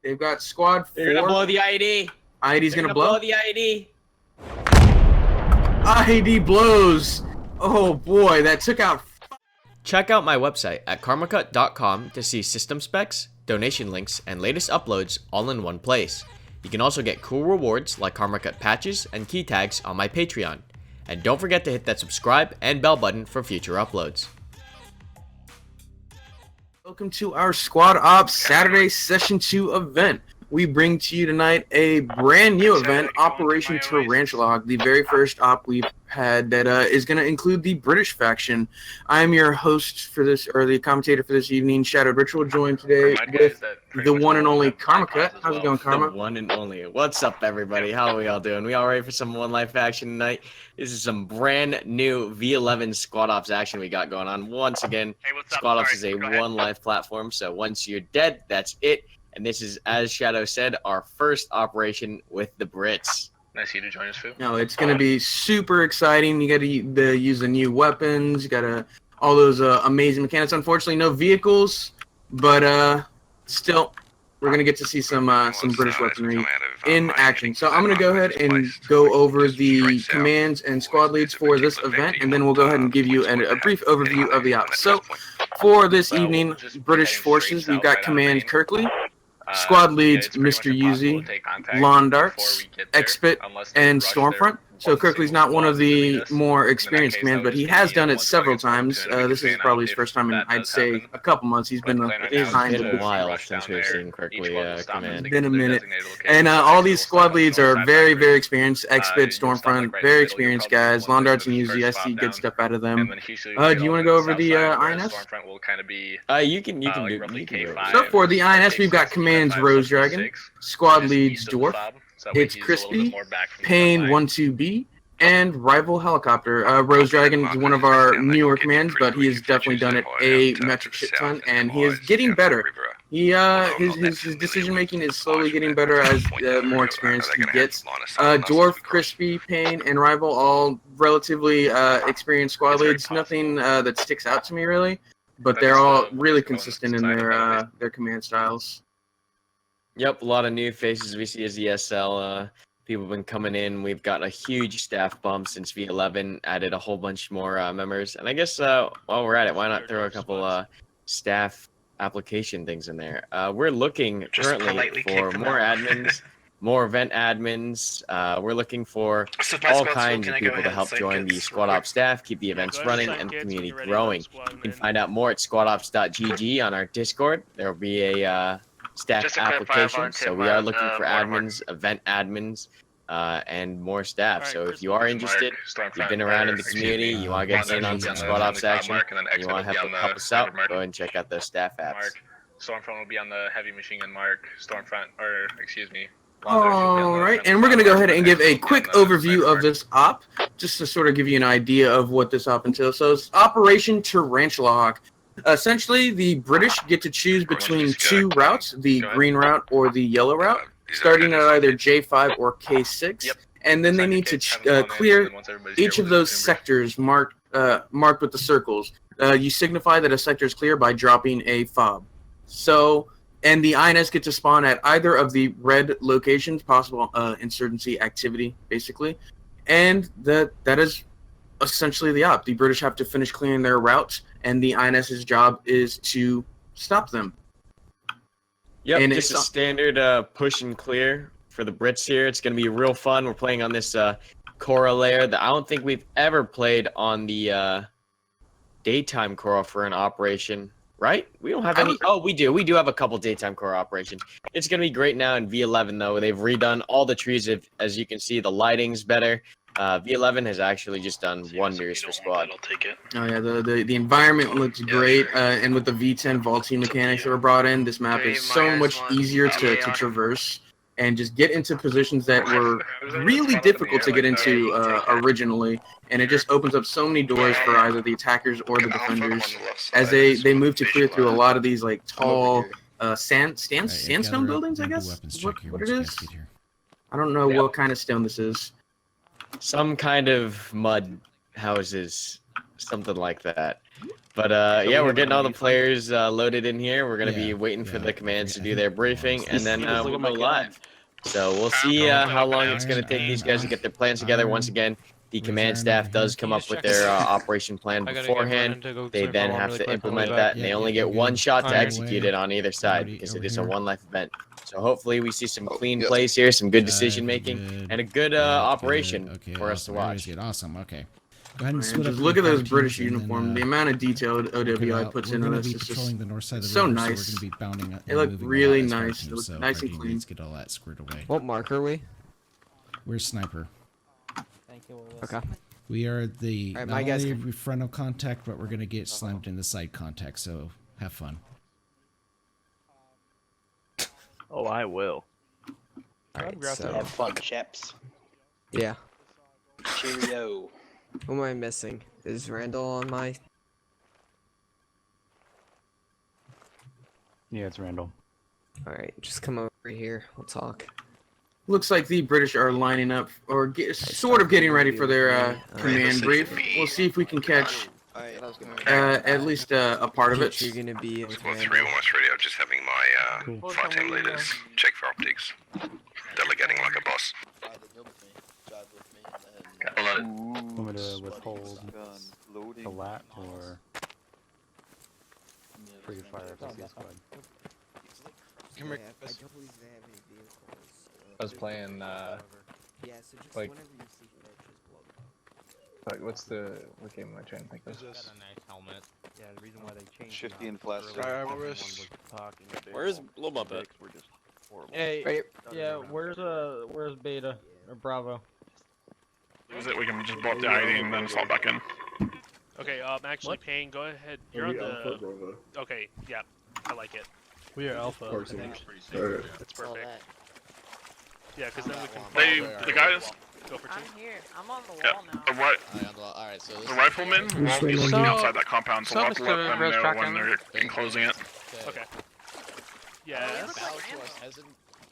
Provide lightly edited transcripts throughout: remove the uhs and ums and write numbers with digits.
They've got squad 4. They're gonna blow the ID. ID's gonna blow the ID. ID blows. Oh boy, that took out. Check out my website at karmakut.com to see system specs, donation links, and latest uploads all in one place. You can also get cool rewards like Karmakut patches and key tags on my Patreon. And don't forget to hit that subscribe and bell button for future uploads. Welcome to our Squad Ops Saturday Session 2 event. We bring to you tonight a brand new event, Operation Tarantula, the very first op we've had that is going to include the British faction. I'm your host for this, or the commentator for this evening, Shadowed Ritual, joined today with the one and only Karmakut. How's it going, Karma? The one and only. What's up, everybody? How are we all doing? We all ready for some One Life action tonight? This is some brand new v11 Squad Ops action we got going on. Once again, Squad Ops is a One Life platform, so once you're dead, that's it. And this is, as Shadow said, our first operation with the Brits. Nice of you to join us, Fu. No, it's going to be super exciting. You got to use the new weapons. You got to all those amazing mechanics. Unfortunately, no vehicles, but still, we're going to get to see some British weaponry in action. So I'm going to go ahead and go over the commands and squad leads for this event, and then we'll go ahead and give you a brief overview of the ops. So for this evening, British forces, we've got Command Kirkley. Squad leads Mr. Yuzi, Lawn Darts, Expit, and Stormfront. So Kirkley's not one of the more experienced commands, but he has done it several times. This is probably his first time in, I'd say, a couple months. He's been behind a while since we've seen Kirkley command. It's been a minute. And all these squad leads are very, very experienced. Expit, Stormfront, very experienced guys. Lawn Darts and Yuzi, I see good stuff out of them. Do you want to go over the INS? You can do it. So for the INS, we've got commands Rose Dragon, squad leads Dwarf, It's Crispy, Pain 12B, and Rival Helicopter. Rose Dragon is one of our newer commands, but he has definitely done it a metric shit ton, and he is getting better. He his decision making is slowly getting better as more experienced he gets. Dwarf, Crispy, Pain, and Rival, all relatively experienced squad leads. Nothing that sticks out to me really, but they're all really consistent in their command styles. Yep, a lot of new faces we see as ESL. People have been coming in. We've got a huge staff bump since v11, added a whole bunch more members. And I guess while we're at it, why not throw a couple staff application things in there? We're looking currently for more admins, more event admins. We're looking for all kinds of people to help join the Squad Ops staff, keep the events running, and the community growing. You can find out more at squadops.gg on our Discord. There will be a staff application, so we are looking for admins, event admins, and more staff. So if you are interested, you've been around in the community, you want to get in on some Squad Ops action, and you want to help us out, go ahead and check out those staff apps. Stormfront will be on the heavy machine gun mark. Stormfront, or excuse me. Alright, and we're going to go ahead and give a quick overview of this op, just to sort of give you an idea of what this op entails. So it's Operation Tarantula Hawk. Essentially, the British get to choose between two routes, the green route or the yellow route, starting at either J5 or K6, and then they need to clear each of those sectors marked with the circles. You signify that a sector is clear by dropping a fob. So, and the INS get to spawn at either of the red locations, possible insurgency activity, basically, and that is essentially the op. The British have to finish clearing their routes, and the INS's job is to stop them. Yep, and just a standard push and clear for the Brits here. It's going to be real fun. We're playing on this Cora layer that I don't think we've ever played on the daytime Cora for an operation, right? We don't have any. Oh, we do. We do have a couple daytime Cora operations. It's going to be great now in v11, though. They've redone all the trees. As you can see, the lighting's better. v11 has actually just done wonders for squad. Oh yeah, the environment looks great, and with the v10 vaulting mechanics that were brought in, this map is so much easier to traverse and just get into positions that were really difficult to get into originally, and it just opens up so many doors for either the attackers or the defenders as they move to clear through a lot of these like tall sandstone buildings, I guess is what it is. I don't know what kind of stone this is. Some kind of mud houses. something like that. But yeah, we're getting all the players loaded in here. We're gonna be waiting for the commands to do their briefing, and then we'll go live. So we'll see how long it's gonna take these guys to get their plans together. Once again, the command staff does come up with their operation plan beforehand. They then have to implement that, and they only get one shot to execute it on either side because it is a one-life event. So hopefully we see some clean plays here, some good decision making, and a good operation for us to watch. Awesome. Okay. Go ahead and Man, split up just the look at those teams British and then, uniform. The amount of detail OWI puts into this is just the north side of the so river, nice. So we're gonna be bounding They look moving really a lot as nice. teams, They look so nice and Frankie clean. needs to get all that squared away. What mark are we? Where's Sniper? Thank you, Willis. Okay. We are the Alright, not my guys only frontal contact, but we're gonna get slammed in the side contact. So have fun. Oh, I will. Alright, Have so fun, chaps. yeah. Cheerio. Who am I missing? Is Randall on my? Yeah, it's Randall. Alright, just come over here. We'll talk. Looks like the British are lining up, or sort of getting ready for their command brief. We'll see if we can catch at least a part of it. You're gonna be with Squad 3 Randall. almost ready. I'm just having my flight team leaders check for optics. Delegating like a boss. Want me to withhold the lat or free fire FSC squad? I was playing, like, what's the, what game am I trying to think of? Yeah, the reason why they changed. Shifty and flash. Where's Blow Bump at? Hey, Right yeah, where's Beta or Bravo? Is it? We can just blow up the ID and then fall back in. Okay, actually, Payne, go ahead. You're on the. Okay, yeah, I like it. We are Alpha. That's perfect. Yeah, because then we can. The guys, Go for two. I'm here. I'm on the yeah, wall now. the riflemen won't be looking outside that compound, so we'll have to let them know when they're enclosing it. Okay. Yeah.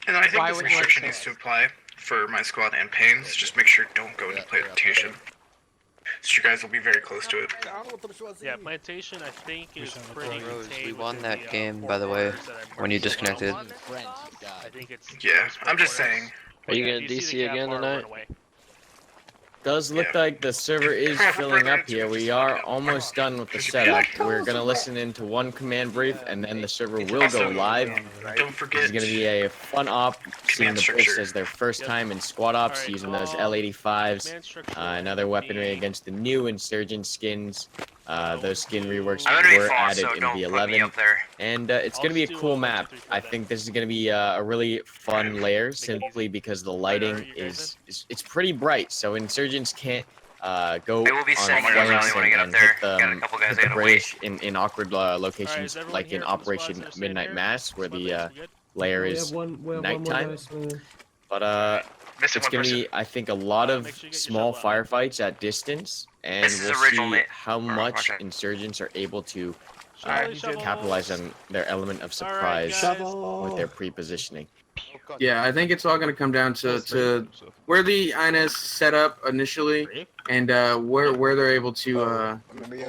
And I think this restriction needs to apply for my squad and Payne's. Just make sure don't go into plantation. So you guys will be very close to it. Yeah, plantation I think is pretty contained. we won within that the, game, 4 by the way, corners that I when you marked. disconnected. I think it's. Yeah, it's I'm just 4 corners. saying. Are you Yeah, gonna if you see DC the gap again bar, tonight? run away. Does look like the server is filling up here. We are almost done with the setup. We're gonna listen into one command brief, and then the server will go live. Don't This forget. is gonna be a fun op, seeing the Brits as their first time in squad ops, Alright, using those so, L85s, command structure another weaponry would be- against the new insurgent skins. Those skin reworks I'm gonna be were far, added so in don't put me V11, up there. and it's gonna be a cool map. I think this is gonna be a really fun layer, simply because the lighting is it's pretty bright, so insurgents can't go I will be on setting flanks guys when I get up and there. hit Got a couple guys hit the I gotta British in awkward locations, is everyone like here in from the squads Operation that are staying Midnight here? Mass, where Squad the leaders, we good? layer is nighttime. But Missing it's one gonna person. be, I think, a lot of Make sure you get your small shuttle out. firefights at distance, and This is we'll original, see mate. how Alright, much watch out. insurgents are able to Charlie shovels. capitalize on their element of Alright, surprise guys. with their pre-positioning. Yeah, I think it's all going to come down to where the INS set up initially, and where they're able to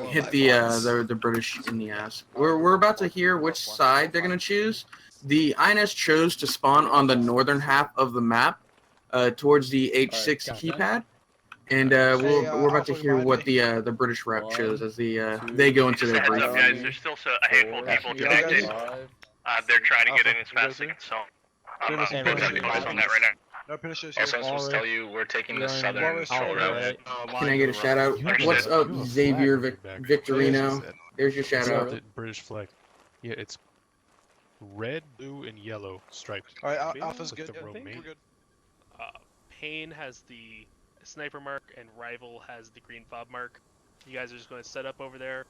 hit the British in the ass. We're about to hear which side they're going to choose. The INS chose to spawn on the northern half of the map, towards the H6 keypad, and we're about to hear what the British rep chose as they go into their Heads brief. up, guys, there's still a handful of people connected. They're trying to get in as fast as they can, so I'm Goodness focusing gracious. on that right now. No pedestrians. Also, I'm supposed to tell you, we're taking the southern shore route. Can I get a shout out? What's up, Xavier Victorino? There's your shout out. British flag. Yeah, it's red, blue, and yellow stripes. Alright, Alpha's good. good. We're good. Payne has the sniper mark, and Rival has the green fob mark. You guys are just going to set up over there.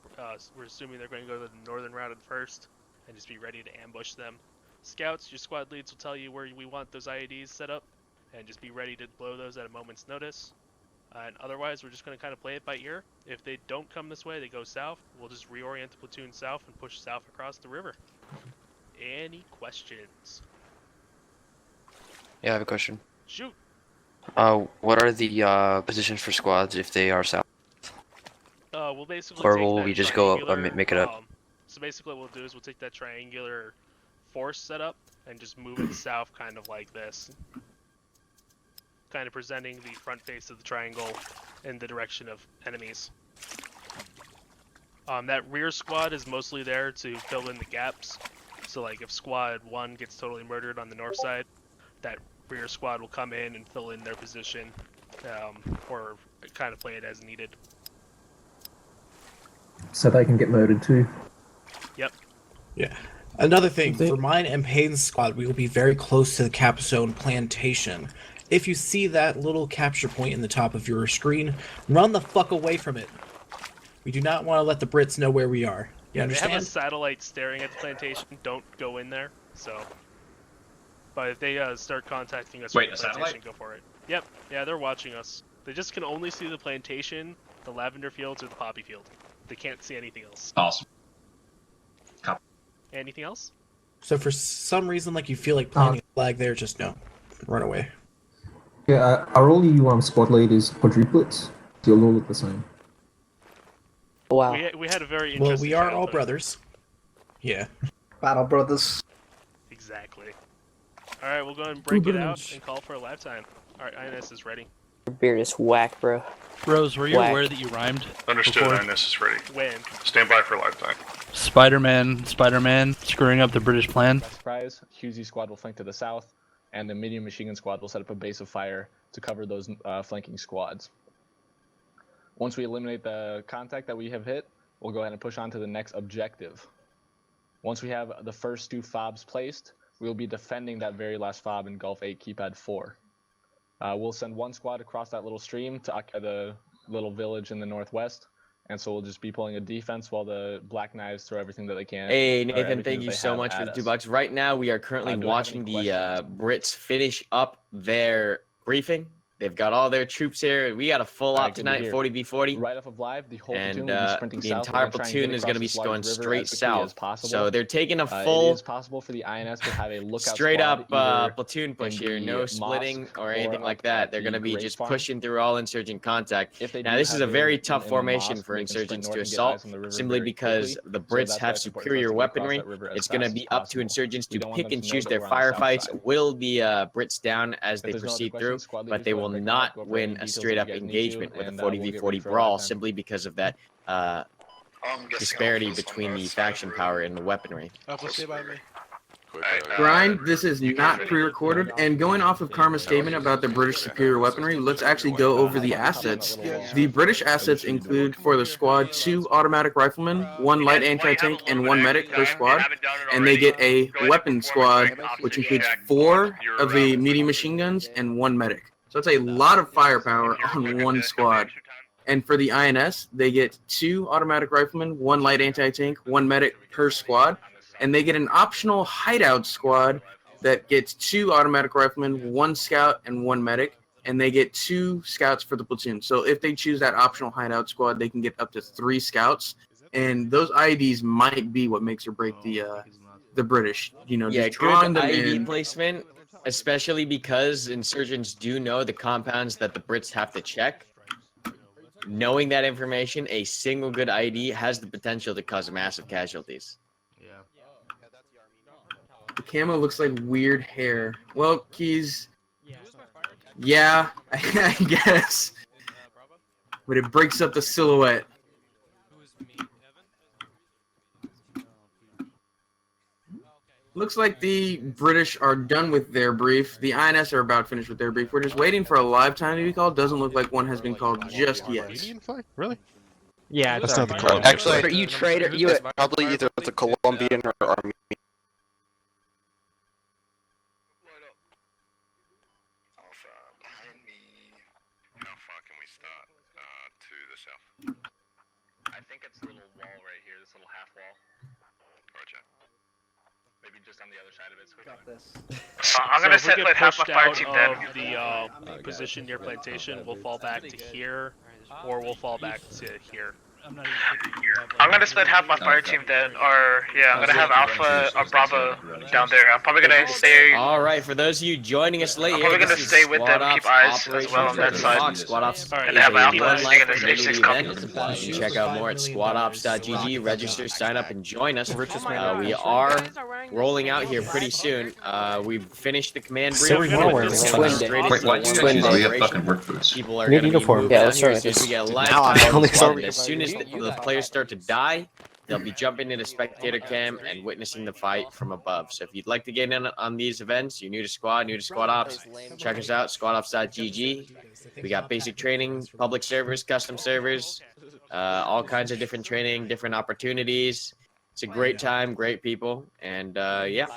We're assuming they're going to go to the northern route at first, and just be ready to ambush them. Scouts, your squad leads will tell you where we want those IEDs set up, and just be ready to blow those at a moment's notice. And otherwise, we're just going to kind of play it by ear. If they don't come this way, they go south. We'll just reorient the platoon south and push south across the river. Any questions? Yeah, I have a question. Shoot! What are the positions for squads if they are south? We'll we'll basically Or take will that we just go up or triangular, make it up? So basically what we'll do is we'll take that triangular force setup and just move it south kind of like this. Kind of presenting the front face of the triangle in the direction of enemies. That rear squad is mostly there to fill in the gaps. So like if squad 1 gets totally murdered on the north side, that rear squad will come in and fill in their position, or kind of play it as needed. So they can get murdered too. Yep. Yeah. Another thing, for mine and Payne's squad, we will be very close to the Capstone Plantation. If you see that little capture point in the top of your screen, run the fuck away from it. We do not want to let the Brits know where we are. You understand? They have a satellite staring at the plantation. Don't go in there. So, but if they start contacting us, Wait, from a the plantation, satellite? go for it. Yep. Yeah, they're watching us. They just can only see the plantation, the lavender fields, or the poppy field. They can't see anything else. Awesome. Anything else? So for some reason, like you feel like planting a flag there, just no. Run away. Yeah, are all you squad leaders quadruplets? Do you all look the same? Wow. We had a very interesting Well, we are all childhood. brothers. Yeah. Battle Brothers. Exactly. Alright, we'll go ahead and break it out and call for a lifetime. Alright, INS is ready. Your beard is whack, bro. Rose, were you Whack. aware that you rhymed? Understood, before? INS is ready. When? Stand by for lifetime. Spider-Man screwing up the British plan? Surprise, Husey squad will flank to the south, and the medium machine gun squad will set up a base of fire to cover those flanking squads. Once we eliminate the contact that we have hit, we'll go ahead and push on to the next objective. Once we have the first 2 fobs placed, we will be defending that very last fob in Gulf 8 Keypad 4. We'll send 1 squad across that little stream to occupy the little village in the northwest, and so we'll just be pulling a defense while the Black Knives throw everything that they can. Hey or Nathan, everything thank that you they so have much for at the us. $2. Right now, we are currently Do I have watching any the Brits finish up their briefing. They've got all their troops here. We got a full op tonight, 40v40. Right off of live, the whole And platoon will be sprinting the south. entire We're gonna try and platoon get is going to be across this going large river straight as quickly as south. possible. So they're taking a It full is possible for the INS to have a lookout straight squad up either platoon push in here, the no splitting mosque or anything like up that. at They're going to the be grape just farm. pushing through all insurgent contact. If they Now do this is have a very it tough in the formation mosque, for they can sprint insurgents north to and get assault, eyes on the river simply very because quickly. the So Brits that's have why it's important for us superior to get across weaponry. that river as It's going to fast be as up to possible. insurgents We to don't want pick them and to know choose that their we're on the south firefights, side. will the Brits down as they If there's no other proceed through, questions, squad but leaders, they go will ahead and break them up, not go over any win a details straight that up you guys need to, engagement with a and we'll get ready 40v40 for brawl lifetime. simply because of that I'm guessing disparity I'll focus on between the north side faction road. power and the weaponry. Stay by me. Grind, this is not pre-recorded, and going off of Karma's statement about the British superior weaponry, let's actually go over the assets. The British assets include, for the squad, 2 automatic riflemen, 1 light anti-tank, and 1 medic per squad, and they get a weapon squad, which includes 4 of the medium machine guns and 1 medic. So it's a lot of firepower on 1 squad. And for the INS, they get 2 automatic riflemen, 1 light anti-tank, 1 medic per squad, and they get an optional hideout squad that gets 2 automatic riflemen, 1 scout, and 1 medic, and they get 2 scouts for the platoon. So if they choose that optional hideout squad, they can get up to 3 scouts, and those IEDs might be what makes or break the British. You know, Yeah, just drawing good them IED in. placement, especially because insurgents do know the compounds that the Brits have to check. Knowing that information, a single good IED has the potential to cause massive casualties. The camo looks like weird hair. Well, Keys. Yeah, I guess. But it breaks up the silhouette. Looks like the British are done with their brief. The INS are about finished with their brief. We're just waiting for a live time to be called. Doesn't look like one has been called just yet. Canadian flag? Really? Yeah, That's it's not the alright. code. Actually, you traitor, you. It's probably either the Colombian or Armenian. Alpha behind me. How far can we start to the south? I think it's a little wall right here, this little half wall. Roger. Maybe just on the other side of it. So we Got this. I'm gonna So if set we like get half my pushed fire out team of then. the position near plantation, we'll fall back to here, or we'll fall back to here. I'm gonna split half my fire team then, or yeah, I'm gonna have Alpha or Bravo down there. I'm probably gonna stay. All right, for those of you joining us late, I'm probably here, gonna this is stay with them, Squad keep Ops eyes as well on that Operation side. Hawk. Squad Ops And is have a Alpha one sticking life this community H6 event. copy. You can check out more at squadops.gg. Register, sign up, and join us. We are rolling out here pretty soon. We've finished the command brief. People are going to be moved out here as soon as we get a live time. As soon as the players start to die, they'll be jumping into spectator cam and witnessing the fight from above. So if you'd like to get in on these events, you're new to Squad Ops, check us out, squadops.gg. We got basic training, public servers, custom servers, all kinds of different training, different opportunities. It's a great time, great people, and yeah.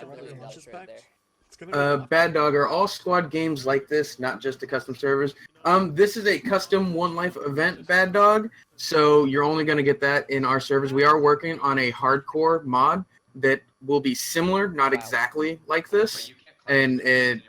Bad Dog, are all squad games like this, not just the custom servers? This is a custom One Life event, Bad Dog, so you're only going to get that in our servers. We are working on a hardcore mod that will be similar, not exactly like this, and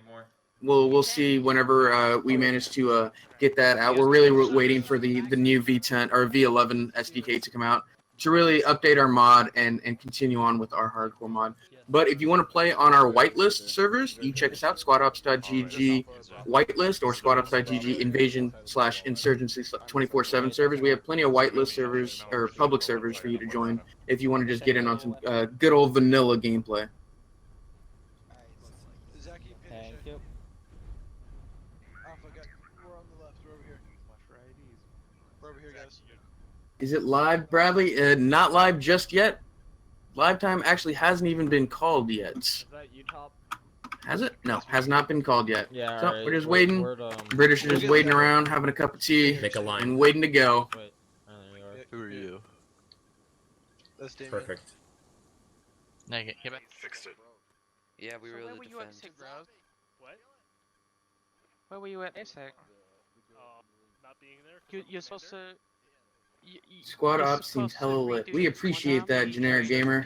we'll see whenever we manage to get that out. We're really waiting for the new V10 or V11 SDK to come out to really update our mod and continue on with our hardcore mod. But if you want to play on our whitelist servers, you check us out, squadops.gg whitelist or squadops.gg invasion/insurgency 24/7 servers. We have plenty of whitelist servers or public servers for you to join if you want to just get in on some good old vanilla gameplay. Thank you. Is it live, Bradley? Not live just yet. Live time actually hasn't even been called yet. Is that you, Top? Has it? No, has not been called yet. Yeah, So alright, we're just waiting. British are just waiting around, having a cup of tea, and waiting to go. Wait, Who are you? That's Damien. Perfect. Now get back. Fixed it. Yeah, we really where were you at defend. What? Where were you at ASEC? Not being there? You're supposed to... Squad Ops seems hella lit. We appreciate that, Generic Gamer.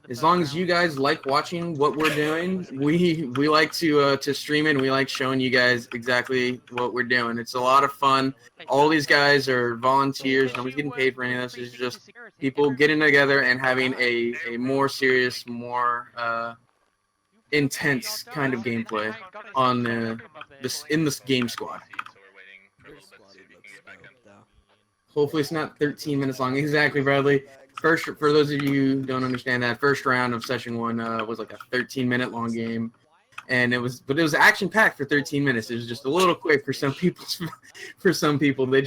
As long as you guys like watching what we're doing, we like to stream it, and we like showing you guys exactly what we're doing. It's a lot of fun. All these guys are volunteers. Nobody's getting paid for any of this. It's just people getting together and having a more serious, more intense kind of gameplay on in this game squad. Hopefully it's not 13 minutes long. Exactly, Bradley. For those of you who don't understand that, first round of session 1 was like a 13-minute long game, and it was action packed for 13 minutes. It was just a little quick for some people. For some people, it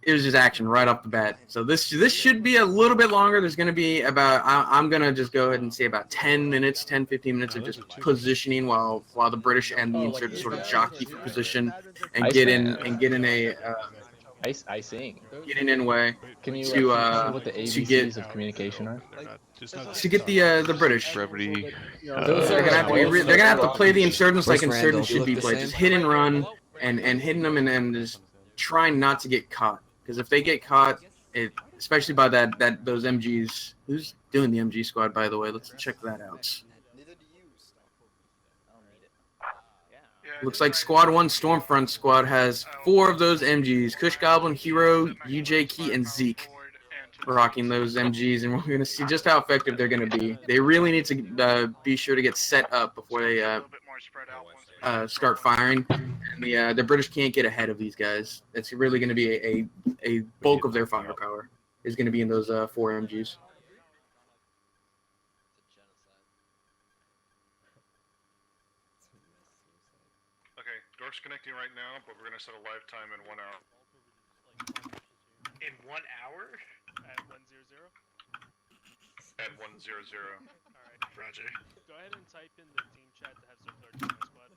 was just action right off the bat. So this should be a little bit longer. There's going to be about I'm going to just go ahead and say about 10 minutes, 10-15 minutes of just positioning while the British and the insurgents sort of jockey for position and get in a. Icing. Getting in way Can you to what the to ABCs get of communication are? the British. Brevity. They're gonna have to play the insurgents like insurgents should be played. Just hit and run and hitting them and just trying not to get caught. Because if they get caught, especially by those MGs. Who's doing the MG squad, by the way? Let's check that out. Looks like Squad 1 Stormfront Squad has 4 of those MGs. Kush Goblin, Hero, UJ Key, and Zeke rocking those MGs, and we're going to see just how effective they're going to be. They really need to be sure to get set up before they start firing. And the British can't get ahead of these guys. It's really going to be a bulk of their firepower is going to be in those 4 MGs. Dork's connecting right now, but we're gonna set a live time in 1 hour. In 1 hour? At 1:00. At 1:00. Alright. Roger. Go ahead and type in the team chat to have Zoklar join my squad.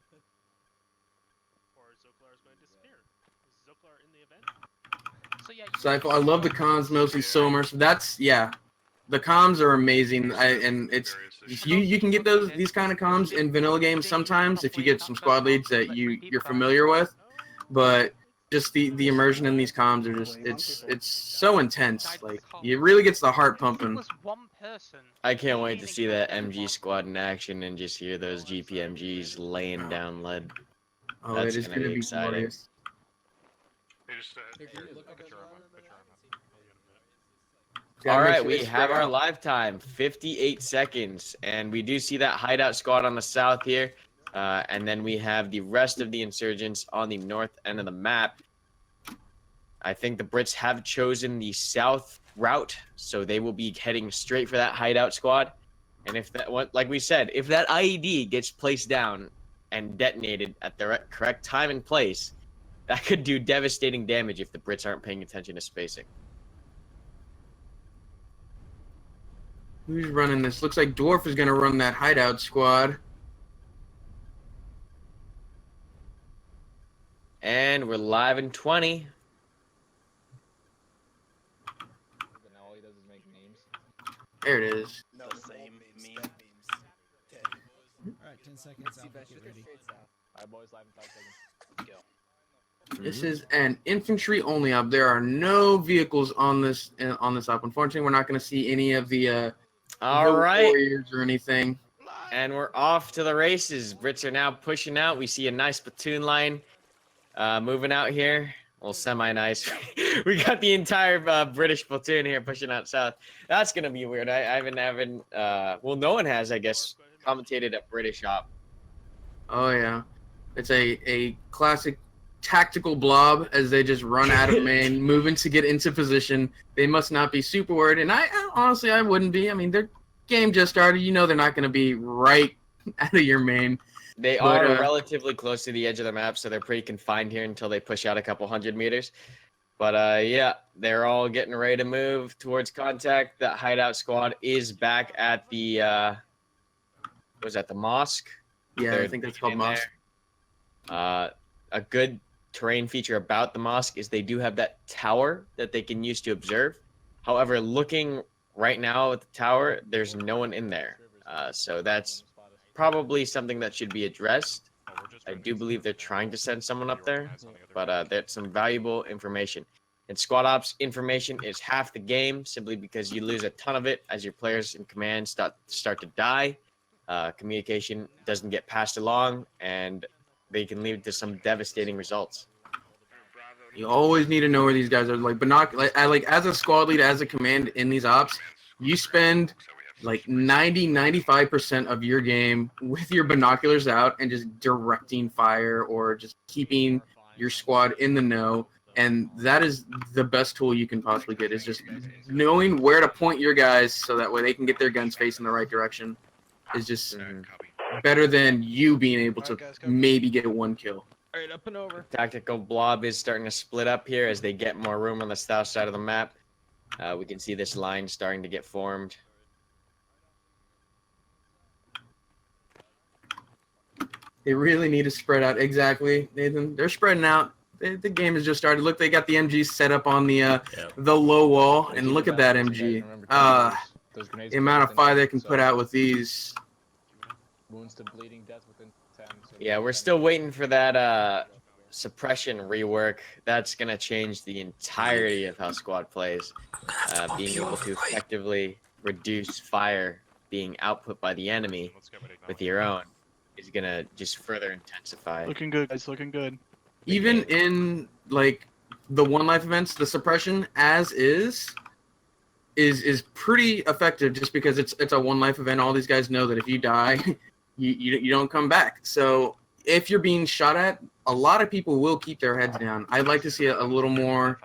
Or Zoklar is going to disappear. Is Zoklar in the event? So yeah. Cypher, I love the comms mostly so immersive. The comms are amazing, and it's you can get these kind of comms in vanilla games sometimes if you get some squad leads that you're familiar with, but just the immersion in these comms are just it's so intense. Like it really gets the heart pumping. I can't wait to see that MG squad in action and just hear those GPMGs laying down lead. Oh, That's it is going to be exciting. glorious. All right, we have our live time, 58 seconds, and we do see that hideout squad on the south here, and then we have the rest of the insurgents on the north end of the map. I think the Brits have chosen the south route, so they will be heading straight for that hideout squad. And if that, like we said, if that IED gets placed down and detonated at the correct time and place, that could do devastating damage if the Brits aren't paying attention to spacing. Who's running this? Looks like Dwarf is going to run that hideout squad. And we're live in 20. There it is. No, same meme. Alright, 10 seconds. I'll get ready. Alright, boys, live in 5 seconds. Go. This is an infantry only op. There are no vehicles on this op. Unfortunately, we're not going to see any of the warriors or anything. And we're off to the races. Brits are now pushing out. We see a nice platoon line moving out here. Well, semi-nice. We got the entire British platoon here pushing out south. That's going to be weird. I haven't well, no one has, I guess, commentated a British op. Oh, yeah. It's a classic tactical blob as they just run out of main, moving to get into position. They must not be super worried, and honestly, I wouldn't be. I mean, their game just started. You know they're not going to be right out of your main. They are relatively close to the edge of the map, so they're pretty confined here until they push out a couple hundred meters. But yeah, they're all getting ready to move towards contact. That hideout squad is back at the was that the mosque? Yeah, I think that's called mosque. A good terrain feature about the mosque is they do have that tower that they can use to observe. However, looking right now at the tower, there's no one in there. So that's probably something that should be addressed. I do believe they're trying to send someone up there, but that's some valuable information. And squad ops information is half the game, simply because you lose a ton of it as your players in command start to die. Communication doesn't get passed along, and they can lead to some devastating results. You always need to know where these guys are. Like as a squad lead, as a command in these ops, you spend like 95% of your game with your binoculars out and just directing fire or just keeping your squad in the know. And that is the best tool you can possibly get, is just knowing where to point your guys so that way they can get their guns facing the right direction. Is just better than you being able to maybe get one kill. All right, up and over. Tactical blob is starting to split up here as they get more room on the south side of the map. We can see this line starting to get formed. They really need to spread out. Exactly, Nathan. They're spreading out. The game has just started. Look, they got the MG set up on the low wall, and look at that MG. The amount of fire they can put out with these. Wounds to bleeding, death within 10. Yeah, we're still waiting for that suppression rework. That's going to change the entirety of how squad plays. Being able to effectively reduce fire being output by the enemy with your own is going to just further intensify. Looking good, guys. Looking good. Even in like the one life events, the suppression as is pretty effective, just because it's a one life event. All these guys know that if you die, you don't come back. So if you're being shot at, a lot of people will keep their heads down. I'd like to see a little more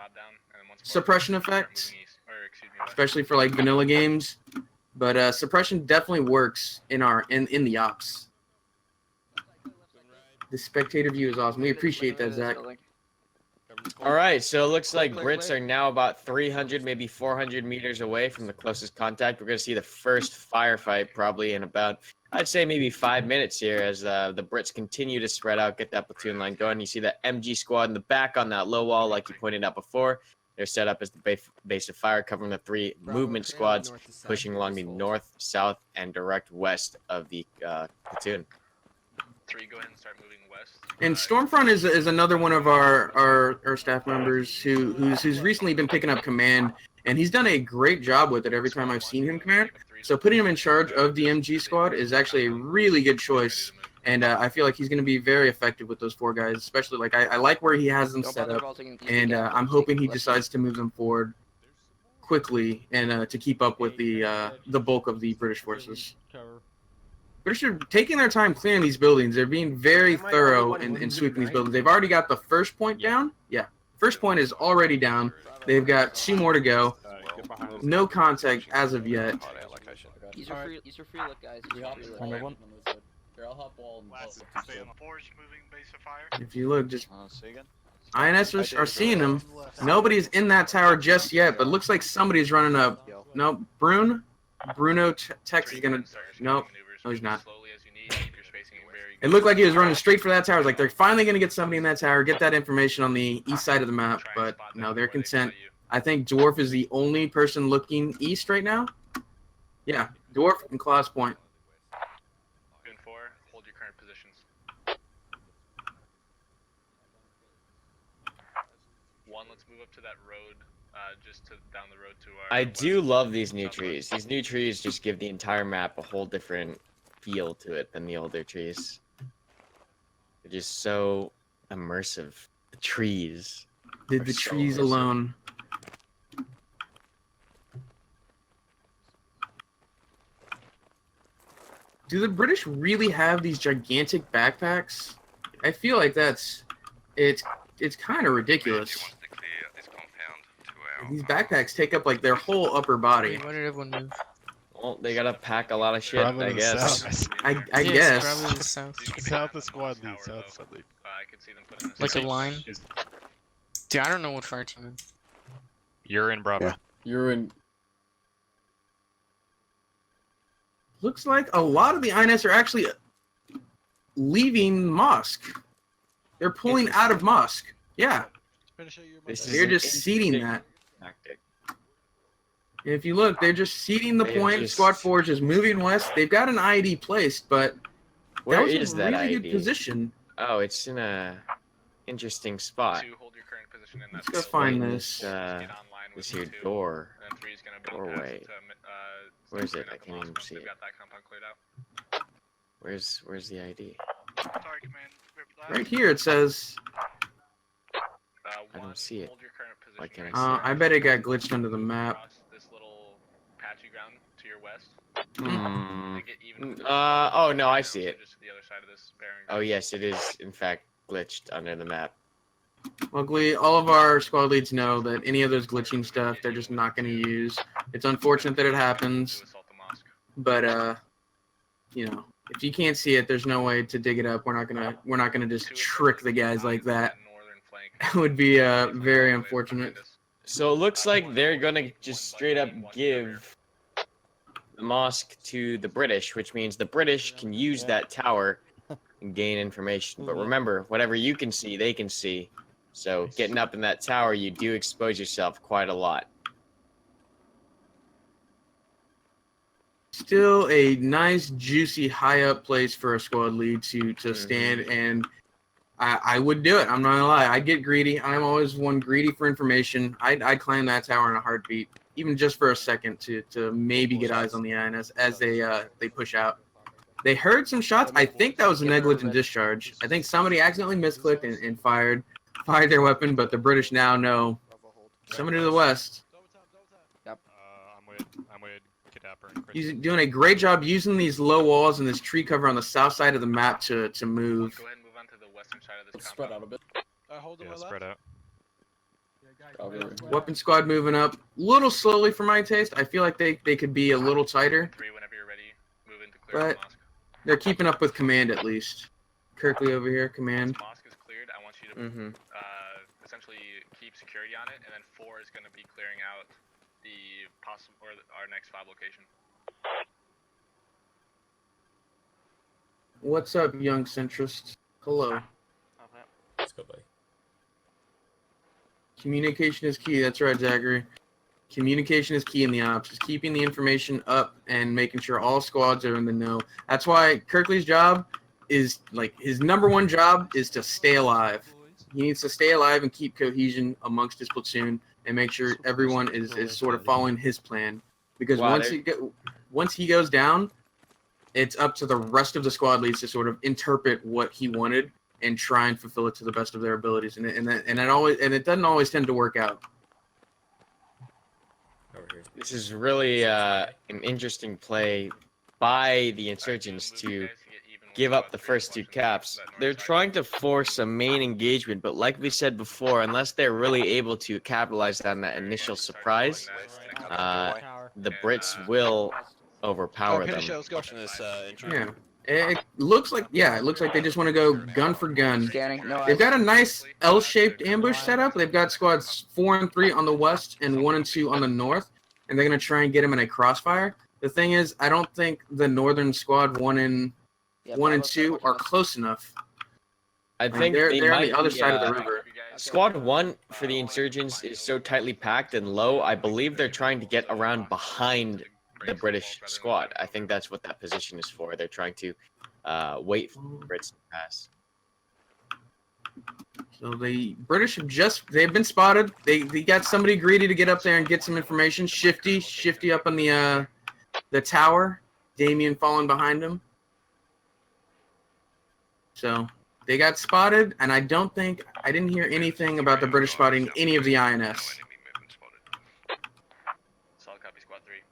suppression effect, especially for like vanilla games. But suppression definitely works in the ops. The spectator view is awesome. We appreciate that, Zach. All right, so it looks like Brits are now about 300, maybe 400 meters away from the closest contact. We're going to see the first firefight probably in about, I'd say maybe 5 minutes here, as the Brits continue to spread out, get that platoon line going. You see that MG squad in the back on that low wall, like you pointed out before. They're set up as the base of fire, covering the 3 movement squads, pushing along the north, south, and direct west of the platoon. 3, go ahead and start moving west. And Stormfront is another one of our staff members who's recently been picking up command, and he's done a great job with it every time I've seen him command. So putting him in charge of the MG squad is actually a really good choice, and I feel like he's going to be very effective with those 4 guys. Especially like I like where he has them set up, and I'm hoping he decides to move them forward. quickly and to keep up with the bulk of the British forces. British are taking their time clearing these buildings. They're being very thorough in sweeping these buildings. They've already got the first point down. Yeah, first point is already down. They've got 2 more to go. No contact as of yet. Use your free look, guys. Use your free look. Here, I'll hop wall and If you look, just INS are seeing them. Nobody's in that tower just yet, but looks like somebody's running up. No, Bruno Tex is gonna. Nope, no, he's not. It looked like he was running straight for that tower. It's like they're finally gonna get somebody in that tower, get that information on the east side of the map, but no, they're content. I think Dwarf is the only person looking east right now. Yeah, Dwarf and Claw's Point. Goon 4, hold your current positions. 1, let's move up to that road, just down the road to our... I do love these new trees. These new trees just give the entire map a whole different feel to it than the older trees. They're just so immersive. The trees. The trees alone. Do the British really have these gigantic backpacks? I feel like it's kind of ridiculous. These backpacks take up like their whole upper body. Why did everyone move? Well, they gotta pack a lot of shit, I guess. I Yeah, guess. it's probably the south. South of squad lead, south of squad lead. I can see them put in Like a line. Dude, I don't know what fire team is. You're in Bravo. Yeah. You're in. Looks like a lot of the INS are actually leaving Mosque. They're pulling out of Mosque. Yeah. They're just seeding that. Tactic. And if you look, they're just seeding the They point. just- Squad 4 is moving west. They've got an IED placed, but Where that was is a that really ID? good position. Oh, it's in a interesting spot. 2, hold your current position in that... Let's go find Right in this. This here door. And then 3 is going to build Doorway. past Where is it? clearing I out the can't even mosque see once they've it. got that compound cleared out. Where's the ID? Sorry, Command. Right here it says. I don't see it. Hold your current Why position. can't I see I bet it got glitched under the map. Across this little patchy ground to your west. Hmm. To get even Oh no, I see it. just to the other side of this barren Oh yes, it is in fact glitched under the map. Luckily, all of our squad leads know that any of those glitching stuff, they're just not going to use. It's unfortunate that it happens, but you know, if you can't see it, there's no way to dig it up. We're not gonna just trick the guys like that. It would be very unfortunate. So it looks like they're gonna just straight up give the mosque to the British, which means the British can use that tower and gain information. But remember, whatever you can see, they can see. So getting up in that tower, you do expose yourself quite a lot. Still a nice, juicy, high up place for a squad lead to stand, and I would do it. I'm not gonna lie. I'd get greedy. I'm always one greedy for information. I'd climb that tower in a heartbeat, even just for a second to maybe get eyes on the INS as they push out. They heard some shots. I think that was a negligent discharge. I think somebody accidentally misclicked and fired their weapon, but the British now know somebody to the west. I'm with Kidapper and Chris. He's doing a great job using these low walls and this tree cover on the south side of the map to move. Go ahead and move on to the western side of this Spread out a bit. Yeah, spread out. Weapon squad moving up, a little slowly for my taste. I feel like they could be a little tighter, 3 whenever you're ready. Move into clear but the mosque. they're keeping up with command at least. Kirkley over here, command. Mosque is cleared. I want you to essentially keep security on it, and then 4 is going to be clearing out the possible or our next 5 location. What's up, young centrist? Hello. Let's go, buddy. Communication is key. That's right, Zachary. Communication is key in the ops. Just keeping the information up and making sure all squads are in the know. That's why Kirkley's job is, like, his number one job is to stay alive. He needs to stay alive and keep cohesion amongst his platoon and make sure everyone is sort of following his plan. Because once he goes down, it's up to the rest of the squad leads to sort of interpret what he wanted and try and fulfill it to the best of their abilities. And it doesn't always tend to work out. This is really an interesting play by the insurgents to give up the first two caps. They're trying to force a main engagement, but like we said before, unless they're really able to capitalize on that initial surprise, the Brits will overpower them. Yeah. It looks like they just want to go gun for gun. They've got a nice L-shaped ambush setup. They've got squads 4 and 3 on the west and 1 and 2 on the north, and they're gonna try and get them in a crossfire. The thing is, I don't think the northern squad 1 and 2 are close enough. I think they're on the other side of the river. Squad 1 for the insurgents is so tightly packed and low. I believe they're trying to get around behind the British squad. I think that's what that position is for. They're trying to wait for the Brits to pass. So the British they've been spotted. They got somebody greedy to get up there and get some information. Shifty up on the tower. Damien falling behind him. So they got spotted, and I didn't hear anything about the British spotting any of the INS.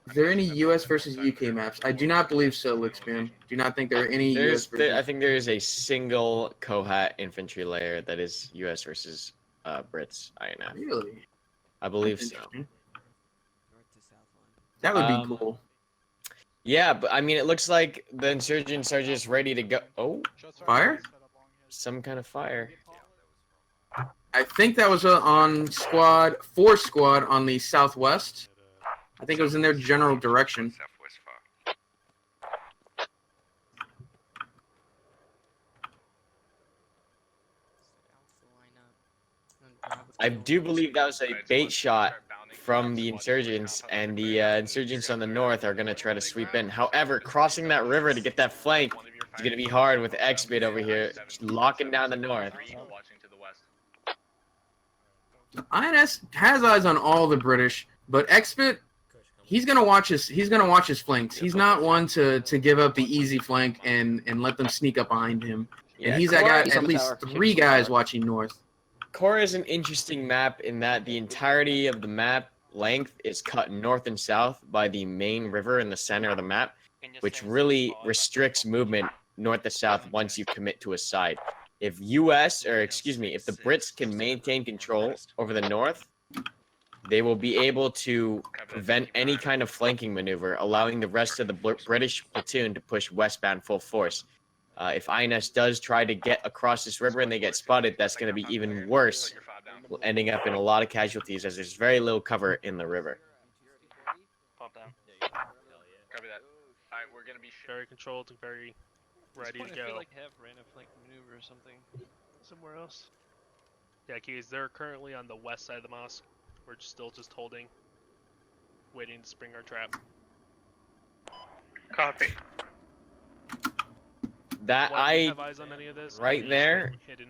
Is there any U.S. versus UK maps? I do not believe so, Lickspam. Do not think there are any U.S. versus... I think there is a single Kohat infantry layer that is U.S. versus Brits INF. Really? I believe so. That would be cool. Yeah, but I mean, it looks like the insurgents are just ready to go. Oh, fire? Some kind of fire. I think that was on squad 4 squad on the southwest. I think it was in their general direction. I do believe that was a bait shot from the insurgents, and the insurgents on the north are going to try to sweep in. However, crossing that river to get that flank is going to be hard with X-Bit over here, locking down the north. INS has eyes on all the British, but X-Bit, he's gonna watch his flanks. He's not one to give up the easy flank and let them sneak up behind him. Yeah, and he's got at least 3 guys watching north. Core is an interesting map in that the entirety of the map length is cut north and south by the main river in the center of the map, which really restricts movement north to south once you commit to a side. If the Brits can maintain control over the north, they will be able to prevent any kind of flanking maneuver, allowing the rest of the British platoon to push westbound full force. If INS does try to get across this river and they get spotted, that's going to be even worse, ending up in a lot of casualties as there's very little cover in the river. Pop down. Copy that. Alright, we're going to be very controlled and very ready to go. I feel like have ran a flank maneuver or something somewhere else. Yeah, Keys, they're currently on the west side of the mosque. We're still just holding, waiting to spring our trap. Copy. That have eyes on any of this? right there, hidden.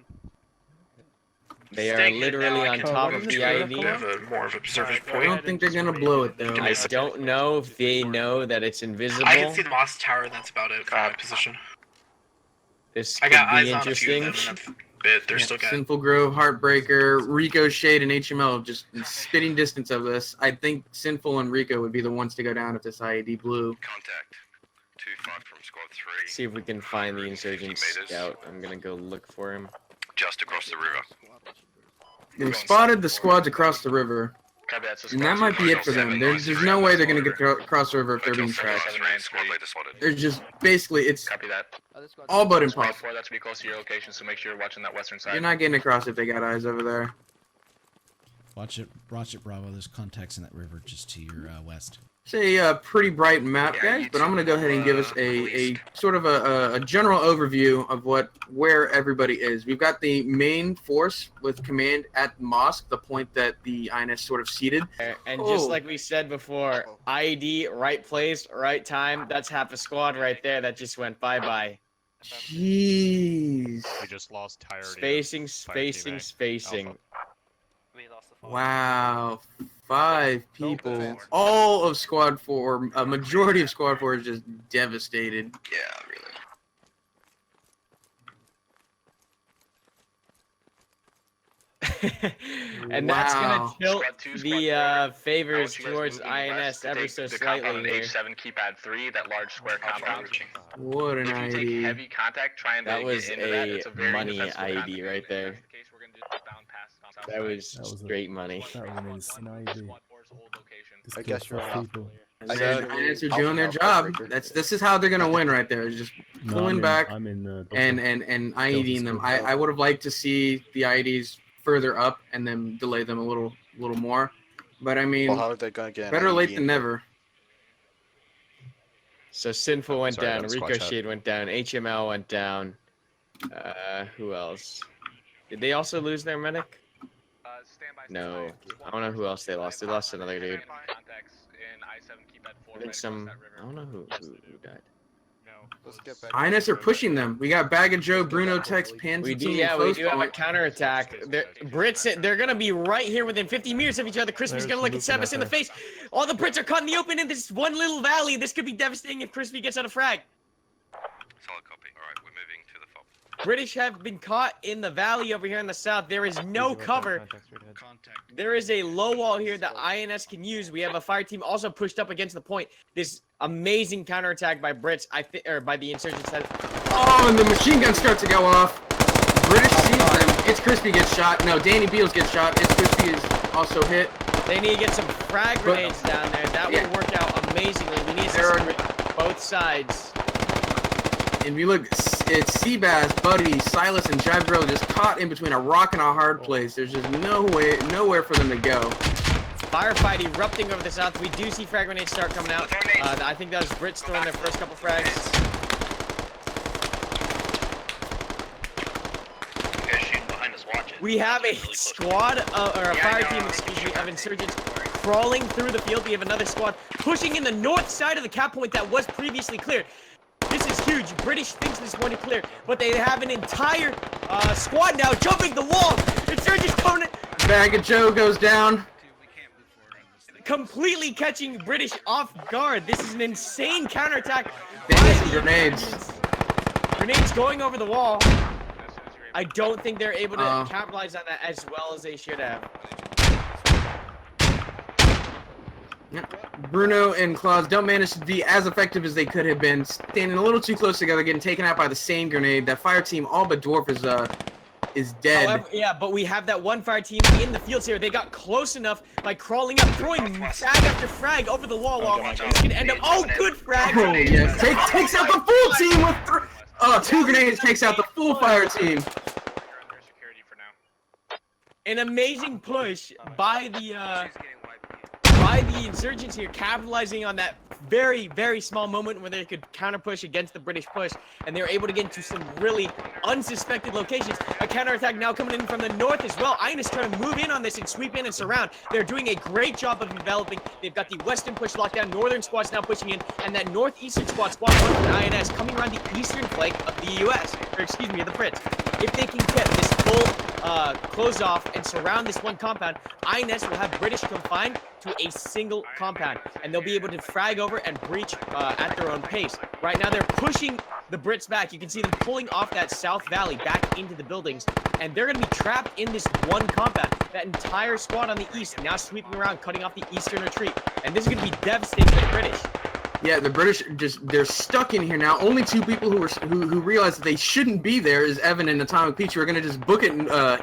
they are literally on top of the ID. More of observation I point. don't think they're gonna blow it though. I don't know if they know that it's invisible. I can see the mosque tower, and that's about it for my position. This I could got be eyes on a few interesting. of them, bit. They're still got. Sinful Grove, Heartbreaker, Rico Shade, and HML just spitting distance of this. I think Sinful and Rico would be the ones to go down if this IED blew. Contact. 2-5 from squad 3. See if we can find the insurgent scout. I'm gonna go look for him. Just across the river. They've spotted the squads across the river. And that might be it for them. There's no way they're going to get across the river if they're being tracked. They're just, basically, it's all but impossible. That's pretty close to your location, so make sure you're watching that western side. You're not getting across if they got eyes over there. Watch it, Bravo. There's contacts in that river just to your west. It's a pretty bright map, guys, but I'm going to go ahead and give us a sort of a general overview of where everybody is. We've got the main force with command at Mosque, the point that the INS sort of seated. And just like we said before, IED, right place, right time. That's half a squad right there that just went bye-bye. Jeez. We just lost entirety. Spacing. Wow. 5 people. All of Squad 4, a majority of Squad 4 is just devastated. Yeah, really. And that's gonna Wow. tilt Squad 2, the Squad 4. favors I want you guys towards moving INS west to ever take so the slightly compound here. H7 keypad 3, that large square compound. What an If you take IED. heavy contact trying That to was get into that, a it's a very money defensible IED contact. right there. If that's the case, we're gonna just bound past on south That side. was straight money. That was an insane idea. Squad 4's old location. Just I killed guess you're 4 off. people. INS are doing their job. This is how they're gonna win right there. Is just No, pulling back I'm in and IEDing them. I would have liked to see the IEDs further up and then delay them a little more. But I mean, Well, how are they gonna get an better late IED than in? never. So Sinful went Sorry, down, that's squad Ricochet went down, HML went down. Who else? Did they also lose their medic? No. I don't know who else they lost. They lost another dude. I think some. I don't know who died. Let's get back. INS are pushing them. We got Bag of Joe, Bruno, Tex, Pansy We do, team. yeah, we close do have a point. counterattack. Brits, they're gonna be right here within 50 meters of each other. Crispy's gonna look at Sebas in the face. All the Brits are caught in the open in this one little valley. This could be devastating if Crispy gets out of frag. Solid copy. Alright, we're moving to the fob. British have been caught in the valley over here in the south. There is no cover. There is a low wall here that INS can use. We have a fire team also pushed up against the point. This amazing counterattack by Brits, or by the insurgents. Oh, and the machine gun starts to go off. British sees them. It's Crispy gets shot. No, Danny Beals gets shot. It's Crispy is also hit. They need to get some frag grenades down there. That would work out amazingly. We need to both sides. And you look, it's Seabass, Buddy, Silas, and Jive Grill just caught in between a rock and a hard place. There's just nowhere for them to go. Firefight erupting over the south. We do see frag grenades start coming out. I think that was Brits throwing their first couple frags. We have a squad, or a fire team, excuse me, of insurgents crawling through the field. We have another squad pushing in the north side of the cap point that was previously cleared. This is huge. British thinks this one is clear, but they have an entire squad now jumping the wall. Insurgents coming in. Bag of Joe goes down. Completely catching British off guard. This is an insane counterattack. Grenades. Grenades going over the wall. I don't think they're able to capitalize on that as well as they should have. Yeah. Bruno and Claus don't manage to be as effective as they could have been, standing a little too close together, getting taken out by the same grenade. That fire team, all but Dwarf, is dead. However, yeah, but we have that one fire team in the fields here. They got close enough by crawling up, throwing frag after frag over the wall. It's gonna end up. Oh, good frag! Oh yes, takes out the full team with 2 grenades. Takes out the full fire team. An amazing push by the insurgents here, capitalizing on that very, very small moment where they could counter push against the British push, and they were able to get into some really unsuspected locations. A counterattack now coming in from the north as well. INS trying to move in on this and sweep in and surround. They're doing a great job of enveloping. They've got the western push locked down, northern squad's now pushing in, and that northeastern squad 1 from INS coming around the eastern flank of the US, or excuse me, of the Brits. If they can get this full close off and surround this one compound, INS will have British confined to a single compound, and they'll be able to frag over and breach at their own pace. Right now, they're pushing the Brits back. You can see them pulling off that south valley back into the buildings, and they're going to be trapped in this one compound. That entire squad on the east now sweeping around, cutting off the eastern retreat, and this is going to be devastating for the British. Yeah, the British they're stuck in here now. Only 2 people who realize that they shouldn't be there is Evan and Atomic Peach. We're gonna just book it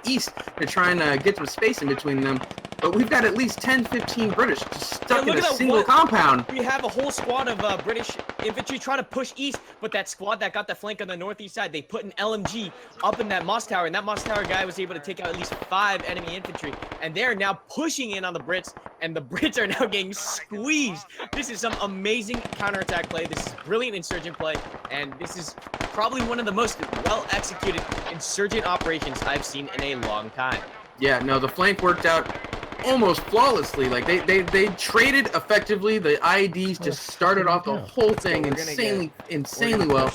east to try and get some space in between them. But we've got at least 10-15 British just stuck in a single compound. We have a whole squad of British infantry trying to push east, but that squad that got the flank on the northeast side, they put an LMG up in that moss tower, and that moss tower guy was able to take out at least 5 enemy infantry. And they're now pushing in on the Brits, and the Brits are now getting squeezed. This is some amazing counterattack play. This is brilliant insurgent play, and this is probably one of the most well-executed insurgent operations I've seen in a long time. Yeah, no, the flank worked out almost flawlessly. Like they traded effectively. The IEDs just started off the whole thing insanely well.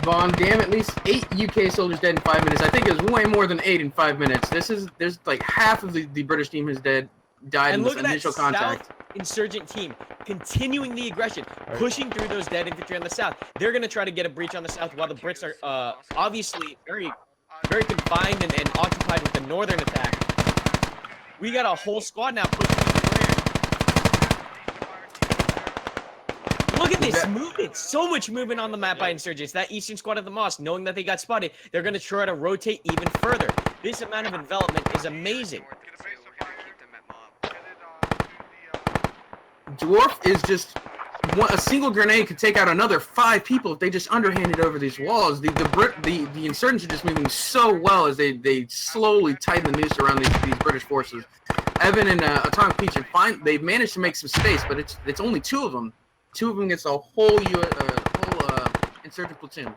Vaughn, damn, at least 8 UK soldiers dead in 5 minutes. I think it was way more than 8 in 5 minutes. There's like half of the British team has died in this initial contact. South insurgent team continuing the aggression, pushing through those dead infantry on the south. They're going to try to get a breach on the south while the Brits are obviously very very confined and occupied with the northern attack. We got a whole squad now pushing to the rear. Look at this movement. So much movement on the map by insurgents. That eastern squad of the mosque, knowing that they got spotted, they're going to try to rotate even further. This amount of envelopment is amazing. Dwarf is just a single grenade could take out another 5 people if they just underhanded over these walls. The insurgents are just moving so well as they slowly tighten the noose around these British forces. Evan and Atomic Peach they've managed to make some space, but it's only 2 of them. 2 of them gets a whole insurgent platoon.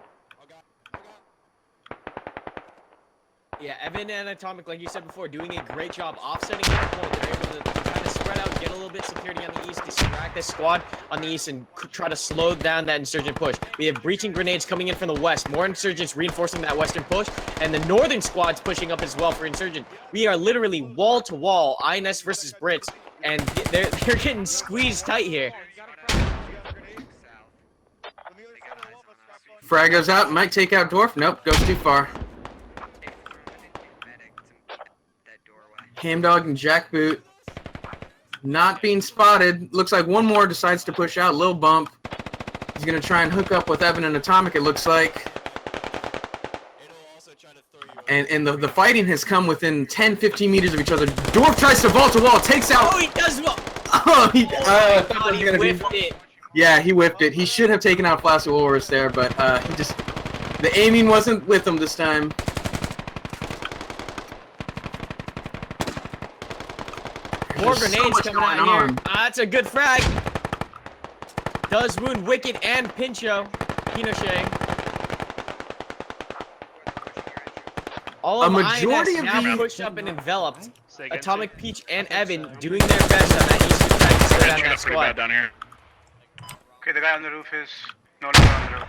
Yeah, Evan and Atomic, like you said before, doing a great job offsetting that point. They're able to kind of spread out, get a little bit security on the east, distract this squad on the east, and try to slow down that insurgent push. We have breaching grenades coming in from the west, more insurgents reinforcing that western push, and the northern squad's pushing up as well for insurgent. We are literally wall to wall, INS versus Brits, and they're getting squeezed tight here. Frag goes out, might take out Dwarf. Nope, goes too far. Hamdog and Jackboot not being spotted. Looks like one more decides to push out. Lil Bump. He's going to try and hook up with Evan and Atomic, it looks like. And the fighting has come within 10-15 meters of each other. Dwarf tries to vault a wall, takes out... Oh, he does well! Oh, he whiffed it. Yeah, he whiffed it. He should have taken out Flash Walrus there, but he just... The aiming wasn't with him this time. More grenades coming out here. That's a good frag. Does wound Wicked and Pinochet. All of majority INS of now the pushed up and enveloped. Atomic Peach and Evan doing their best on that eastern side to slow down that squad. Down here. Okay, the guy on the roof is no longer on the roof.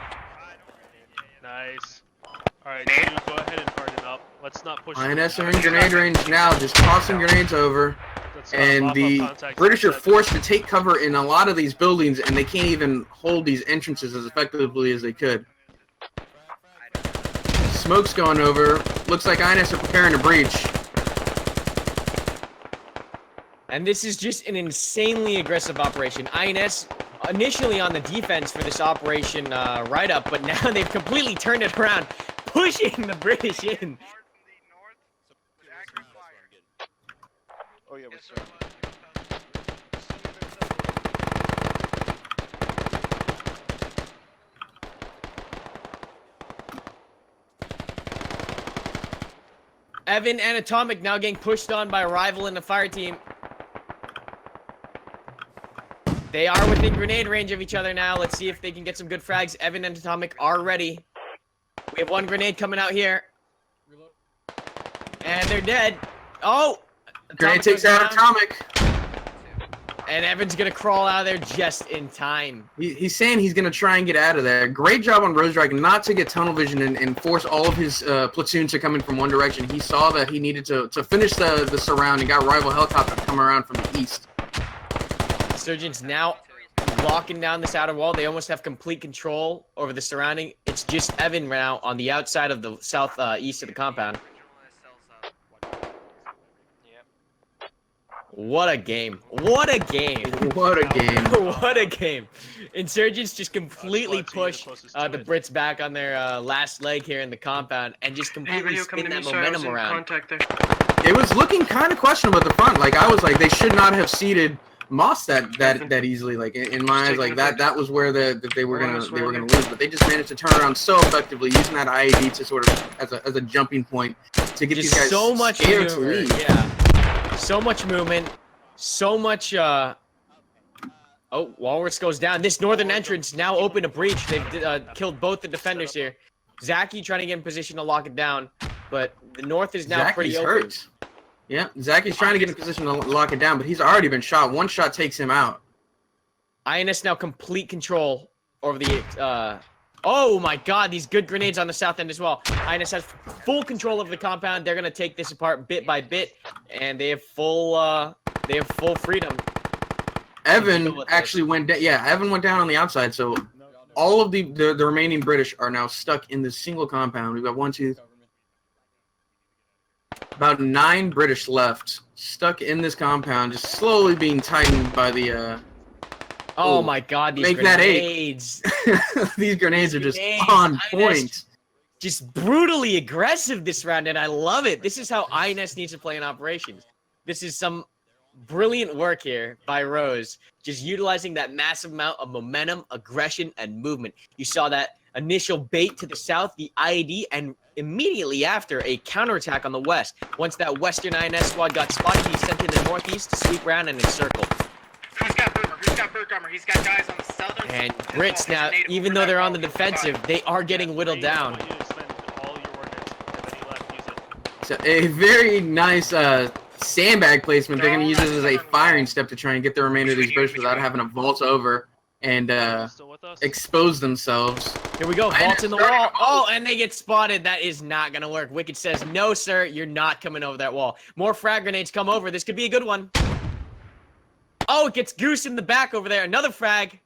Nice. Alright, you go ahead and harden up. Let's not push. INS are in grenade range now, just tossing grenades over. And the British are forced to take cover in a lot of these buildings, and they can't even hold these entrances as effectively as they could. Smoke's going over. Looks like INS are preparing to breach. And this is just an insanely aggressive operation. INS initially on the defense for this operation write-up, but now they've completely turned it around, pushing the British in. Oh yeah, we're starting. Evan and Atomic now getting pushed on by a rival in the fire team. They are within grenade range of each other now. Let's see if they can get some good frags. Evan and Atomic are ready. We have one grenade coming out here. And they're dead. Oh! Grenade takes out Atomic. And Evan's gonna crawl out of there just in time. He's saying he's gonna try and get out of there. Great job on Rose Dragon not to get tunnel vision and force all of his platoons to come in from one direction. He saw that he needed to finish the surround and got rival helicopter to come around from the east. Insurgents now locking down this outer wall. They almost have complete control over the surrounding. It's just Evan now on the outside of the southeast of the compound. What a game. What a game. What a game. What a game. Insurgents just completely push the Brits back on their last leg here in the compound and just completely spin that momentum around. It was looking kind of questionable at the front. Like, I was like, they should not have seated Moss that easily. Like, in my eyes, like that was where they were gonna lose. But they just managed to turn around so effectively, using that IED to sort of as a jumping point to get these guys so much scared to leave. Yeah. So much movement, so much, oh, Walrus goes down. This northern entrance now open a breach. They've killed both the defenders here. Zaki trying to get in position to lock it down, but the north is now pretty open. Hurt. Yeah, Zaki's trying to get in position to lock it down, but he's already been shot. One shot takes him out. INS now complete control over the, oh my god, these good grenades on the south end as well. INS has full control over the compound. They're going to take this apart bit by bit, and they have full freedom. Evan actually went down. Yeah, Evan went down on the outside, so all of the remaining British are now stuck in this single compound. We've got 1, 2, About 9 British left, stuck in this compound, just slowly being tightened by the. Oh Ooh, my God! These make that 8. grenades. These grenades are just Grenades, on INS point. Just brutally aggressive this round, and I love it. This is how INS needs to play in operations. This is some brilliant work here by Rose, just utilizing that massive amount of momentum, aggression, and movement. You saw that initial bait to the south, the IED, and immediately after, a counterattack on the west. Once that Western INS squad got spotted, he sent in the northeast to sweep around and encircle. Who's got Boomer? Who's got Berghammer? He's got guys on the southern. And Brits now, even though they're on the defensive, they are getting whittled down. So a very nice sandbag placement. They're going to use this as a firing step to try and get the remainder of these British without having to vault over and expose themselves. Here we go, vault in the wall. Oh, and they get spotted. That is not going to work. Wicked says, no, sir, you're not coming over that wall. More frag grenades come over. This could be a good one. Oh, it gets Goose in the back over there. Another frag.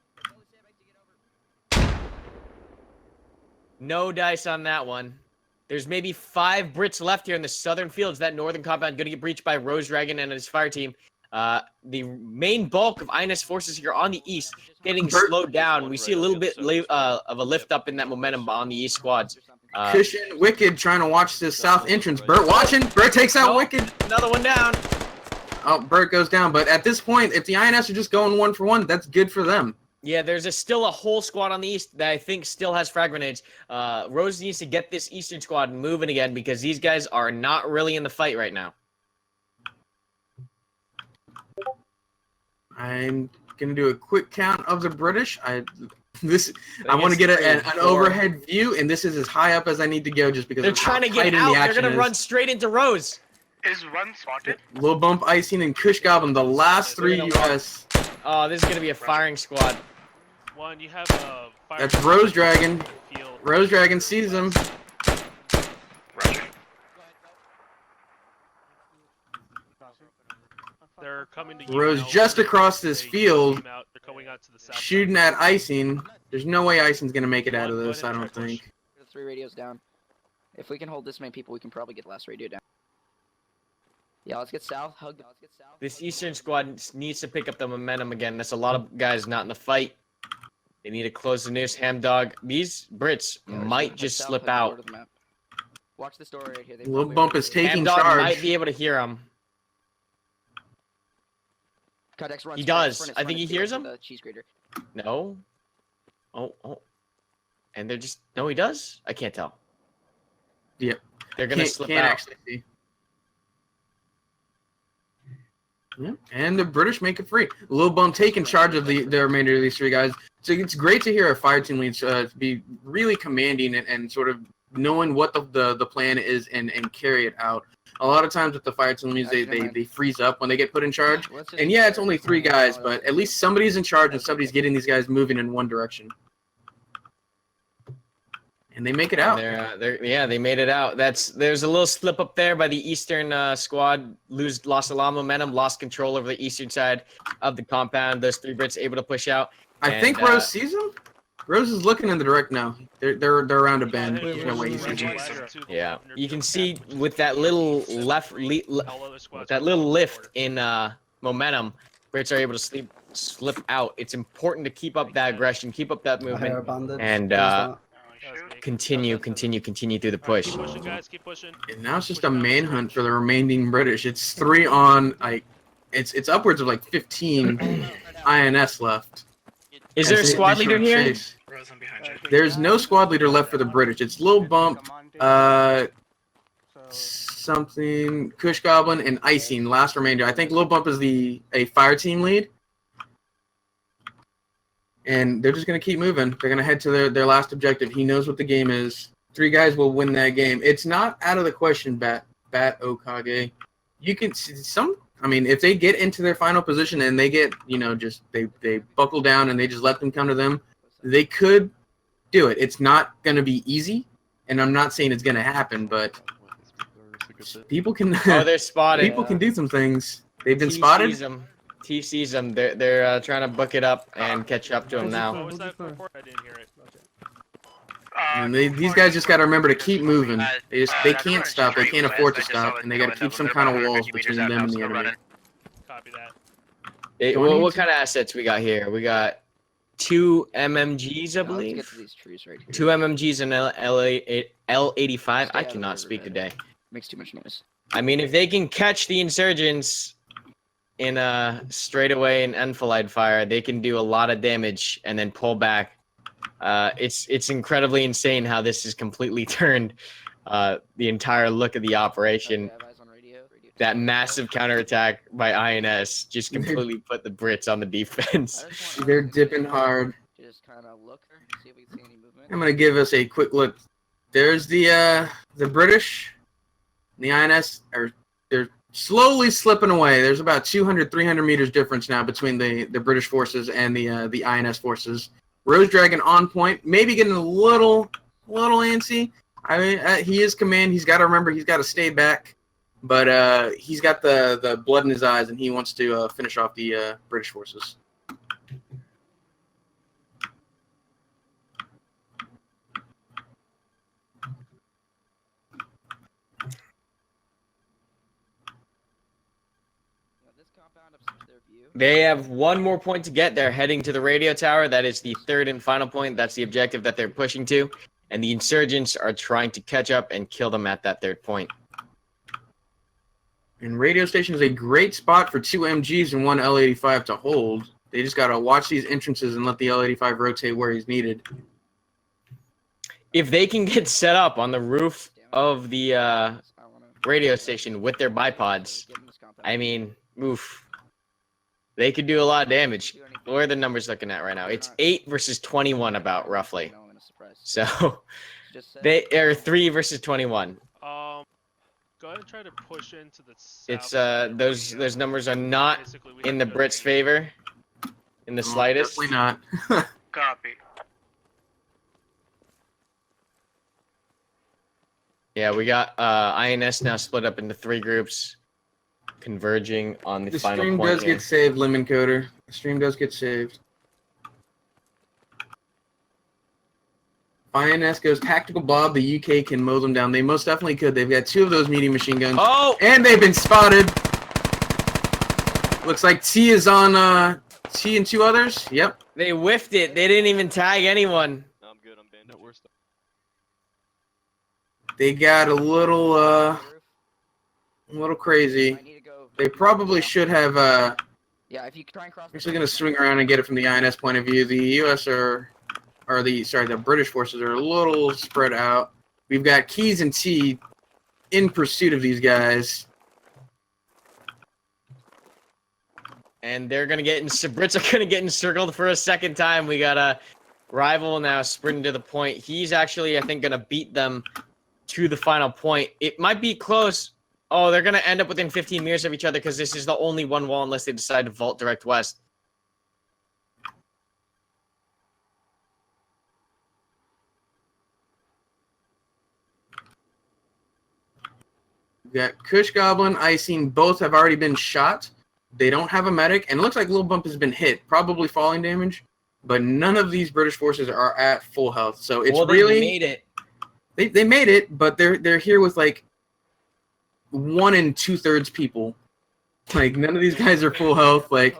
No dice on that one. There's maybe 5 Brits left here in the southern fields. That northern compound going to get breached by Rose Dragon and his fire team. The main bulk of INS forces here on the east getting slowed down. We see a little bit of a lift up in that momentum on the east squads. Cushion, Wicked trying to watch this south entrance. Burt watching. Burt takes out Wicked. Another one down. Oh, Burt goes down. But at this point, if the INS are just going 1 for 1, that's good for them. Yeah, there's still a whole squad on the east that I think still has frag grenades. Rose needs to get this eastern squad moving again because these guys are not really in the fight right now. I'm gonna do a quick count of the British. I want to get an overhead view, and this is as high up as I need to go just because they're trying to get out. They're gonna run straight into Rose. Is one spotted? Little Bump, Icing, and Kush Goblin, the last 3 US. Oh, this is gonna be a firing squad. One, you have a fire. That's Rose Dragon. Rose Dragon sees him. They're coming to you. Rose just across this field, They're going out to the south. shooting at Icing. There's no way Icing's gonna make it out of this, I don't think. 3 radios down. If we can hold this many people, we can probably get the last radio down. Yeah, let's get south. Hug. Let's get south. This eastern squad needs to pick up the momentum again. That's a lot of guys not in the fight. They need to close the noose. Hamdog. These Brits might just slip out. Watch this door right here. Little Bump is taking Hamdog charge. might be able to hear him. He does. I think he hears him. No. Oh. And they're just... No, he does? I can't tell. Yep. They're going to slip out. Actually see. Yeah. And the British make it free. Little Bump taking charge of the remainder of these 3 guys. So it's great to hear a fire team lead be really commanding and sort of knowing what the plan is and carry it out. A lot of times with the fire team leads, they freeze up when they get put in charge. And yeah, it's only 3 guys, but at least somebody's in charge and somebody's getting these guys moving in one direction. And they make it out. Yeah, they made it out. There's a little slip up there by the eastern squad. Lost a lot of momentum, lost control over the eastern side of the compound. Those 3 Brits able to push out. I think Rose sees them. Rose is looking in the direct now. They're around a bend. There's no way he sees them. Yeah, you can see with that little that little lift in momentum, Brits are able to slip out. It's important to keep up that aggression, keep up that movement, and continue through the push. Keep pushing, guys. Keep pushing. And now it's just a manhunt for the remaining British. It's 3 on it's upwards of 15 INS left. Is there a squad leader here? There's no squad leader left for the British. It's Lil Bump, something, Kush Goblin, and Icing, last remainder. I think Lil Bump is a fire team lead. And they're just going to keep moving. They're going to head to their last objective. He knows what the game is. 3 guys will win that game. It's not out of the question, Bat Okage. You can see if they get into their final position and they get, they buckle down and they just let them come to them, they could do it. It's not going to be easy, and I'm not saying it's going to happen, but people can. Oh, they're spotted. People can do some things. They've been spotted. T sees them. They're trying to book it up and catch up to him now. What was that report? I didn't hear it. And these guys just got to remember to keep moving. They can't stop. They can't afford to stop, and they got to keep some kind of walls between them and the enemy. Copy that. Hey, what kind of assets we got here? We got 2 MMGs, I believe. Let's get to these trees right here. 2 MMGs and L85. I cannot speak today. Makes too much noise. I mean, if they can catch the insurgents in a straightaway and enfilade fire, they can do a lot of damage and then pull back. It's incredibly insane how this has completely turned the entire look of the operation. That massive counterattack by INS just completely put the Brits on the defense. They're dipping hard. Just kind of look, see if we can see any movement. I'm gonna give us a quick look. There's the British. The INS they're slowly slipping away. There's about 200, 300 meters difference now between the British forces and the INS forces. Rose Dragon on point, maybe getting a little antsy. I mean, he is command. He's got to remember he's got to stay back, but he's got the blood in his eyes, and he wants to finish off the British forces. They have one more point to get. They're heading to the radio tower. That is the third and final point. That's the objective that they're pushing to. And the insurgents are trying to catch up and kill them at that third point. And radio station is a great spot for 2 MGs and 1 L85 to hold. They just got to watch these entrances and let the L85 rotate where he's needed. If they can get set up on the roof of the radio station with their bipods, I mean, oof. They could do a lot of damage. What are the numbers looking at right now? It's 8 versus 21 about, roughly. So, they are 3 versus 21. Go ahead and try to push into the south. It's, those numbers are not in the Brits' favor in the slightest. Definitely not. Copy. Yeah, we got INS now split up into 3 groups, converging on the final point. The stream does get saved, Lemon Coder. The stream does get saved. INS goes Tactical Bob. The UK can mow them down. They most definitely could. They've got 2 of those medium machine guns. Oh! And they've been spotted. Looks like T is on T and 2 others. Yep. They whiffed it. They didn't even tag anyone. No, I'm good. I'm banned. No worse. They got a little crazy. They probably should have Yeah, if you try and cross. actually going to swing around and get it from the INS point of view. The US the British forces are a little spread out. We've got Keys and T in pursuit of these guys. And they're going to get Brits are going to get encircled for a second time. We got a rival now sprinting to the point. He's actually, I think, going to beat them to the final point. It might be close. Oh, they're going to end up within 15 meters of each other because this is the only one wall unless they decide to vault direct west. We've got Kush Goblin, Icing, both have already been shot. They don't have a medic, and it looks like Lil Bump has been hit, probably falling damage, but none of these British forces are at full health. So it's really they made it. They made it, but they're here with like 1 2/3 people. Like none of these guys are full health. Like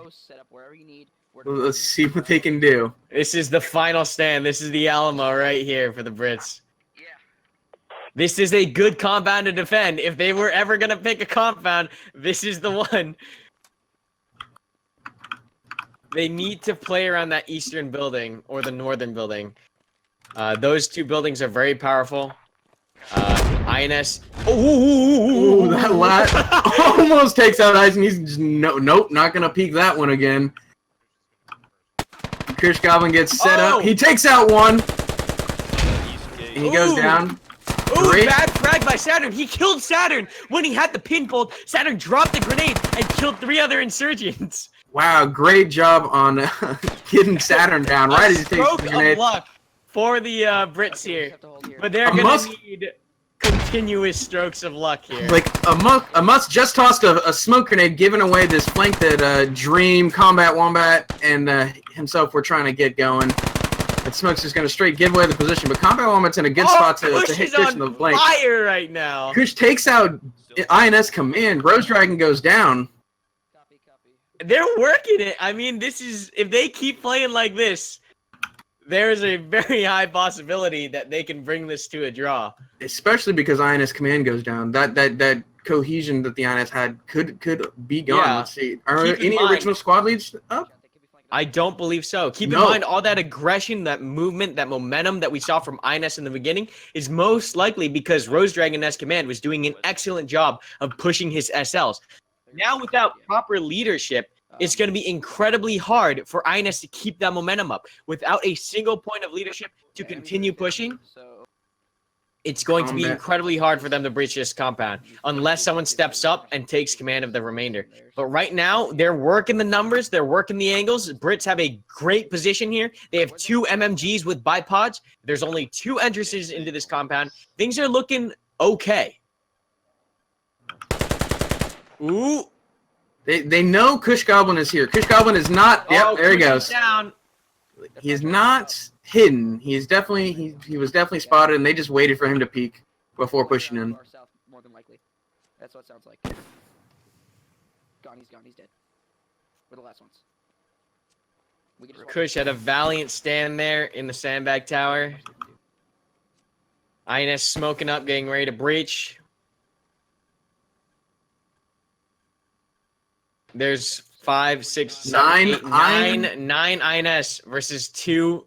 let's see what they can do. This is the final stand. This is the Alamo right here for the Brits. This is a good compound to defend. If they were ever going to pick a compound, this is the one. They need to play around that eastern building or the northern building. Those 2 buildings are very powerful. INS. Ooh, that lat almost takes out Eisen. He's just, nope, not going to peek that one again. Kush Goblin gets set up. He takes out one. And he goes down. Ooh, bad frag by Saturn. He killed Saturn when he had the pinbolt. Saturn dropped the grenade and killed 3 other insurgents. Wow, great job on getting Saturn down right as he takes the grenade. Of luck for the Brits here, but they're going to need continuous strokes of luck here. Like a must just tossed a smoke grenade, giving away this flank that Dream, Combat Wombat, and himself were trying to get going. And Smoke's just gonna straight give away the position, but Combat Woman's in a good spot to Kush hit is Kush in the on flank. fire right now. Kush takes out INS Command. Rose Dragon goes down. They're working it. I mean, this is if they keep playing like this, there is a very high possibility that they can bring this to a draw. Especially because INS Command goes down. That cohesion that the INS had could be gone. Yeah. Let's see. Are Keep in any mind- original squad leads up? I don't believe so. Keep in No. mind, all that aggression, that movement, that momentum that we saw from INS in the beginning is most likely because Rose Dragon S Command was doing an excellent job of pushing his SLs. Now, without proper leadership, it's going to be incredibly hard for INS to keep that momentum up. Without a single point of leadership to continue pushing, it's going to be incredibly hard for them to breach this compound unless someone steps up and takes command of the remainder. But right now, they're working the numbers. They're working the angles. Brits have a great position here. They have 2 MMGs with bipods. There's only 2 entrances into this compound. Things are looking okay. Ooh. They know Kush Goblin is here. Kush Goblin is not. Yep, there he Kush goes. is down. He is not hidden. He is definitely he was definitely spotted, and they just waited for him to peek before pushing in. South, more than likely. That's what it sounds like. Gone. He's dead. We're the last ones. We can just Kush had a valiant stand there in the sandbag tower. INS smoking up, getting ready to breach. There's 5, 6, 7, 8, 9 INS versus 2.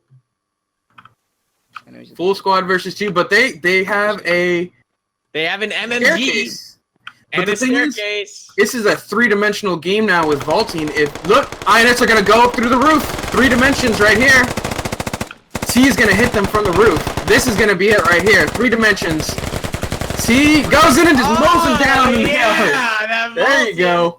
Full squad versus 2, but they have a an MMG staircase. and But a the thing is, staircase. this is a 3-dimensional game now with vaulting. Look, INS are gonna go up through the roof. 3 dimensions right here. T is gonna hit them from the roof. This is gonna be it right here. 3 dimensions. T goes in and just mows them down. Yeah, there you go.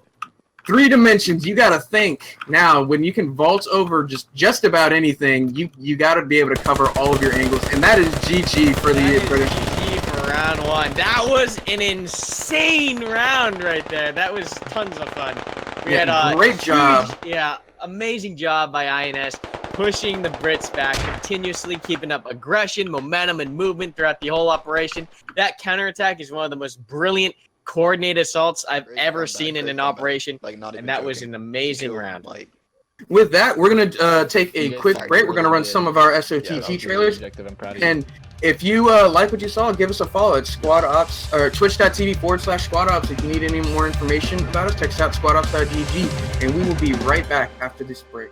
3 dimensions. You gotta think now when you can vault over just about anything. You gotta be able to cover all of your angles, and that is GG for the British. GG for round 1. That was an insane round right there. That was tons of fun. We had a great job. Amazing job by INS. Pushing the Brits back, continuously keeping up aggression, momentum, and movement throughout the whole operation. That counterattack is one of the most brilliant coordinated assaults I've ever seen in an operation, and that was an amazing round. With that, we're going to take a quick break. We're going to run some of our SOTT trailers. And if you like what you saw, give us a follow at Squad Ops, or twitch.tv/Squad Ops. If you need any more information about us, check us out, squadops.gg. And we will be right back after this break.